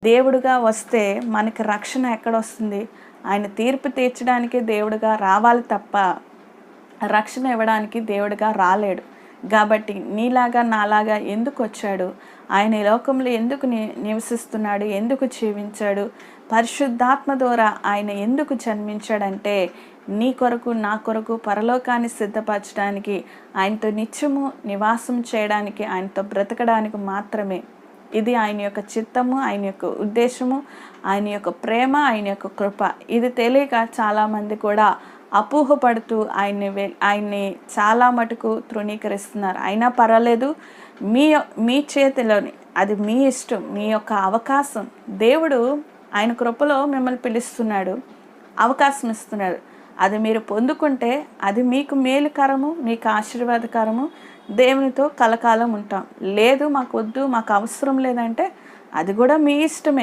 దేవుడుగా వస్తే మనకి రక్షణ ఎక్కడొస్తుంది? ఆయన తీర్పు తీర్చడానికి దేవుడుగా రావాలి తప్ప రక్షణ ఇవ్వడానికి దేవుడుగా రాలేడు. కాబట్టి నీలాగా నాలాగా ఎందుకు వచ్చాడు? ఆయన ఈ లోకంలో ఎందుకు నివసిస్తున్నాడు? ఎందుకు జీవించాడు? పరిశుద్ధాత్మ ద్వారా ఆయన ఎందుకు జన్మించాడంటే నీ కొరకు నా కొరకు పరలోకాన్ని సిద్ధపరచడానికి, ఆయనతో నిత్యము నివాసం చేయడానికి, ఆయనతో బ్రతకడానికి మాత్రమే. ఇది ఆయన యొక్క చిత్తము, ఆయన యొక్క ఉద్దేశము, ఆయన యొక్క ప్రేమ, ఆయన యొక్క కృప. ఇది తెలియక చాలామంది కూడా అపోహపడుతూ ఆయన్ని చాలా మటుకు తృణీకరిస్తున్నారు. అయినా పర్వాలేదు, మీ చేతిలోని, అది మీ ఇష్టం, మీ యొక్క అవకాశం. దేవుడు ఆయన కృపలో మిమ్మల్ని పిలుస్తున్నాడు, అవకాశం ఇస్తున్నాడు. అది మీరు పొందుకుంటే అది మీకు మేలుకరము, మీకు ఆశీర్వాదకరము, దేవునితో కలకాలం ఉంటాం. లేదు మాకు వద్దు, మాకు అవసరం లేదంటే అది కూడా మీ ఇష్టమే.